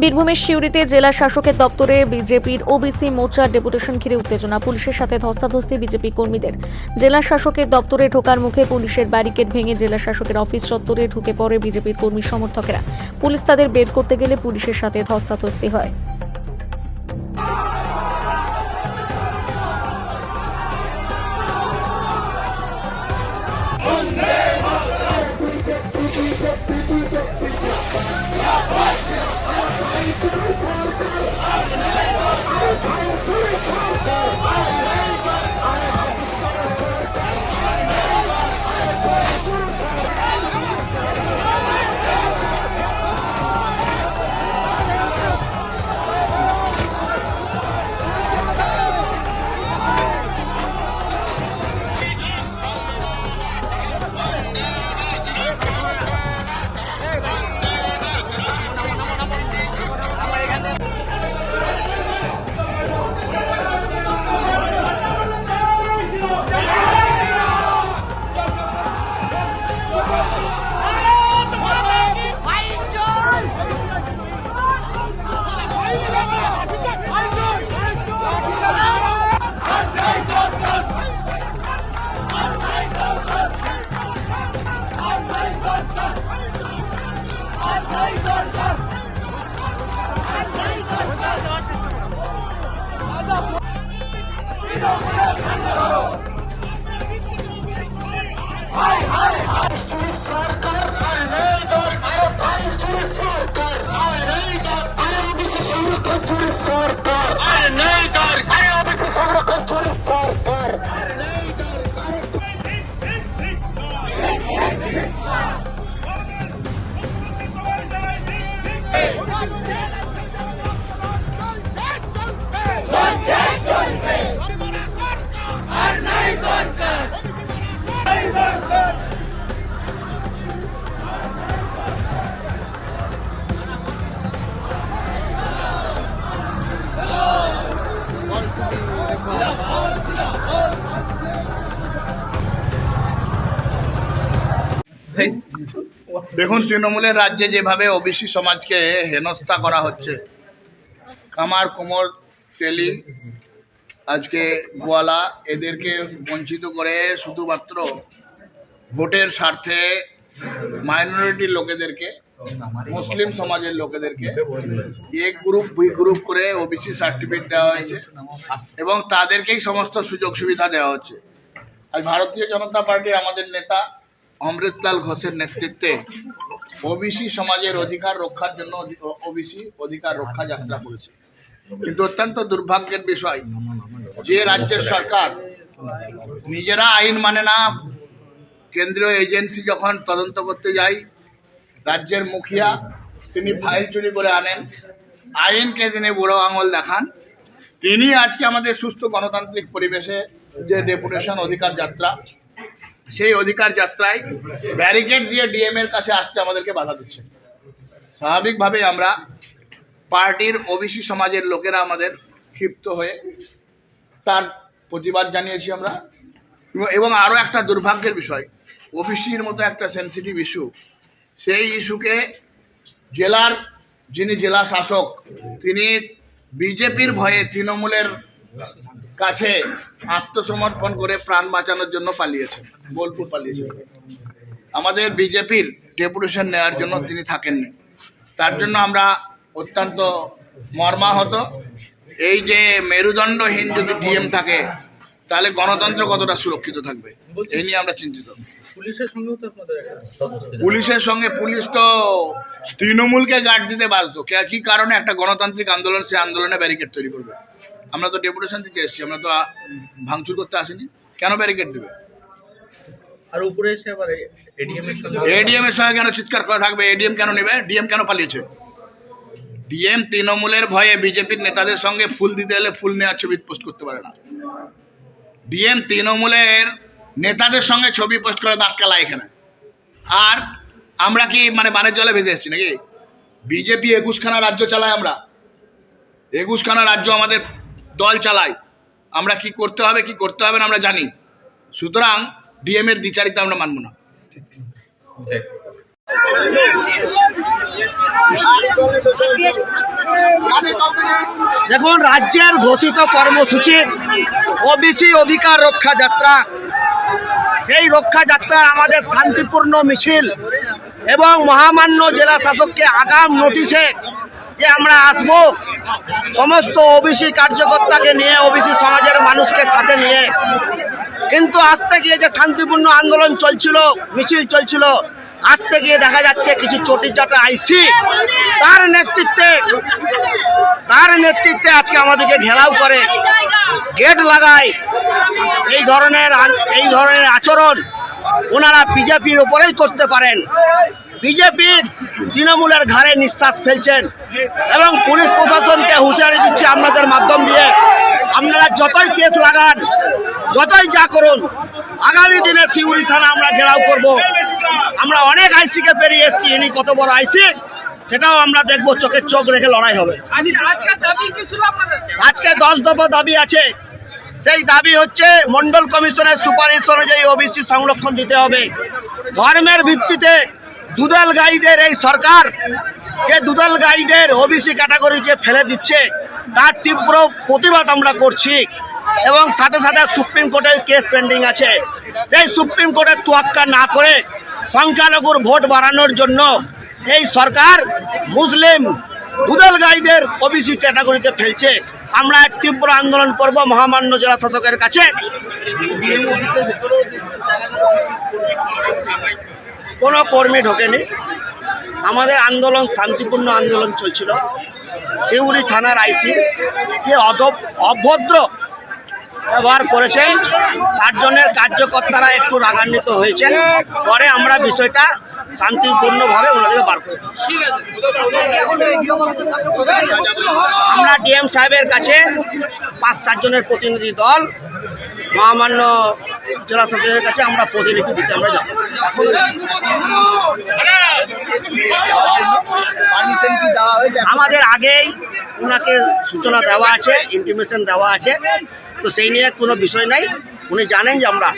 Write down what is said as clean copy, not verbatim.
বীরভূমের সিউড়িতে জেলা শাসকের দপ্তরে বিজেপির ওবিসি মোর্চার ডেপুটেশন ঘিরে উত্তেজনা। পুলিশের সাথে ধস্তাধস্তি বিজেপি কর্মীদের। জেলা শাসকের দপ্তরে ঢোকার মুখে পুলিশের ব্যারিকেড ভেঙে জেলা শাসকের অফিস চত্বরে ঢুকে পড়ে বিজেপির কর্মী সমর্থকেরা। পুলিশ তাদের বের করতে গেলে পুলিশের সাথে ধস্তাধস্তি হয়। দেখুন, তৃণমূলের রাজ্যে যেভাবে ওবিসি সমাজকে হেনস্থা করা হচ্ছে, কামার, কোমর, তেলি, আজকে গোয়ালা, এদেরকে বঞ্চিত করে শুধুমাত্র ভোটের স্বার্থে মাইনরিটির লোকেদেরকে, মুসলিম সমাজের লোকেদেরকে এক গ্রুপ বি গ্রুপ করে ওবিসি সার্টিফিকেট দেওয়া হয়েছে এবং তাদেরকেই সমস্ত সুযোগ সুবিধা দেওয়া হচ্ছে। আজ ভারতীয় জনতা পার্টি আমাদের নেতা অমৃতলাল ঘোষের নেতৃত্বে ওবিসি সমাজের অধিকার রক্ষার জন্য ওবিসি অধিকার রক্ষা যাত্রা করেছে। কিন্তু অত্যন্ত দুর্ভাগ্যের বিষয়, যে রাজ্যের সরকার নিজেরা আইন মানে না, কেন্দ্রীয় এজেন্সি যখন তদন্ত করতে যায়, রাজ্যের মুখিয়া তিনি ফাইল চুরি করে আনেন, আইনকে তিনি বুড়ো আঙুল দেখান। তিনি আজকে আমাদের সুস্থ গণতান্ত্রিক পরিবেশে যে ডেপুটেশন অধিকার যাত্রা, সেই অধিকার যাত্রায় ব্যারিকেড দিয়ে ডিএম এর কাছে আসতে আমাদেরকে বাধা দিচ্ছে। স্বাভাবিকভাবে আমরা পার্টির ওবিসি সমাজের লোকেরা আমাদের ক্ষিপ্ত হয়ে তার প্রতিবাদ জানিয়েছি আমরা। এবং আরও একটা দুর্ভাগ্যের বিষয়, ওবিসির মতো একটা সেন্সিটিভ ইস্যু, সেই ইস্যুকে জেলার যিনি জেলা শাসক, তিনি বিজেপির ভয়ে তৃণমূলের কাছে আত্মসমর্পণ করে প্রাণ বাঁচানোর জন্য পালিয়েছেন, বোলপুর পালিয়েছেন। আমাদের বিজেপির ডেপুটেশন নেওয়ার জন্য তিনি থাকেননি। তার জন্য আমরা অত্যন্ত মর্মাহত। এই যে মেরুদণ্ডহীন যদি ডিএম থাকে, তাহলে গণতন্ত্র কতটা সুরক্ষিত থাকবে, এই নিয়ে আমরা চিন্তিত। পুলিশের সঙ্গে পুলিশ তো তৃণমূলকে গার্ড দিতে বাধ্য। কি কারণে? একটা গণতান্ত্রিক আন্দোলন, সেই আন্দোলনে ব্যারিকেড তৈরি করবে। আমরা তো ডেপুটেশন দিতে এসেছি, আমরা তো ভাঙচুর করতে আসিনি। কেন ব্যারিকেড দেবে? আর উপরে এসে আবার এডিএম এর সঙ্গে কেন চিৎকার করা থাকবে? এডিএম কেন নেবে? ডিএম কেন পালিয়েছে? ডিএম তৃণমূলের ভয়ে বিজেপির নেতাদের সঙ্গে ফুল দিতে এলে ফুল নেওয়ার ছবি পোস্ট করতে পারে না। ডিএম তৃণমূলের নেতাদের সঙ্গে ছবি পোস্ট করে দাঁত কালা এখানে। আর আমরা কি মানে বানের জলে ভেসে এসেছি নাকি? বিজেপি 21খানা রাজ্য চালায়, আমরা 21খানা রাজ্য আমাদের দল চালায়। আমরা কি করতে হবে কি করতে হবে না আমরা জানি। সুতরাং ডিএম এর দ্বিচারিতা আমরা মানব না। দেখুন, রাজ্যের ঘোষিত কর্মসূচি ওবিসি অধিকার রক্ষা যাত্রা, সেই রক্ষা যাত্রা আমাদের শান্তিপূর্ণ মিছিল এবং মহামান্য জেলা শাসককে আগাম নোটিশে যে আমরা আসব সমস্ত ওবিসি কার্যকর্তাকে নিয়ে, ওবিসি সমাজের মানুষকে সাথে নিয়ে। কিন্তু আসতে গিয়ে যে শান্তিপূর্ণ আন্দোলন চলছিল, মিছিল চলছিল, আসতে গিয়ে দেখা যাচ্ছে কিছু চটিচাটা আইসি তার নেতৃত্বে আজকে আমাদেরকে ঘেরাও করে, গেট লাগায়। এই ধরনের আচরণ ওনারা বিজেপির উপরেই করতে পারেন। বিজেপির তৃণমূলের ঘাড়ে নিঃশ্বাস ফেলছেন এবং পুলিশ প্রশাসনকে হুঁশিয়ারি দিচ্ছে আপনাদের মাধ্যম দিয়ে, আপনারা যতই কেস লাগান, যতই যা করুন, আগামী দিনে সিউড়ি থানা আমরা ঘেরাও করব। আমরা অনেক আইসিকে পেরিয়ে এসেছি, ইনি কত বড় আইসি সেটাও আমরা দেখবো, চোখে চোখ রেখে লড়াই হবে। আজকে 10 দফা দাবি আছে। সেই দাবি হচ্ছে মন্ডল কমিশনের সুপারিশ অনুযায়ী ওবিসি সংরক্ষণ দিতে হবে। ধর্মের ভিত্তিতে দুদল গাইদের এই সরকার যে দুদল গাইদের ওবিসি ক্যাটাগরিতে ফেলে দিচ্ছে, তার তীব্র প্রতিবাদ আমরা করছি। এবং সাথে সাথে সুপ্রিম কোর্টের কেস পেন্ডিং আছে, সেই সুপ্রিম কোর্টের তোয়াক্কা না করে সংখ্যালঘুর ভোট বাড়ানোর জন্য এই সরকার মুসলিম দুদল গাইদের ওবিসি ক্যাটাগরিতে ফেলছে। আমরা এক তীব্র আন্দোলন করব মহামান্য জেলা শাসকের কাছে। কোনো কর্মী ঢোকেনি, আমাদের আন্দোলন শান্তিপূর্ণ আন্দোলন চলছিল। সিউড়ি থানার আইসি যে অভদ্র ব্যবহার করেছেন, তার জন্য কার্যকর্তারা একটু রাগান্বিত হয়েছেন। পরে আমরা বিষয়টা শান্তিপূর্ণভাবে ওনাদেরকে বার করি। আমরা ডিএম সাহেবের কাছে 5-7 জনের প্রতিনিধি দল মহামান্য জেলা শাসকের কাছে আমরা প্রতিলিপি দিতে আমরা যাব। আমাদের আগেই ওনাকে সূচনা দেওয়া আছে, ইন্টিমেশন দেওয়া আছে, তো সেই নিয়ে কোনো বিষয় নাই। উনি জানেন যে আমরা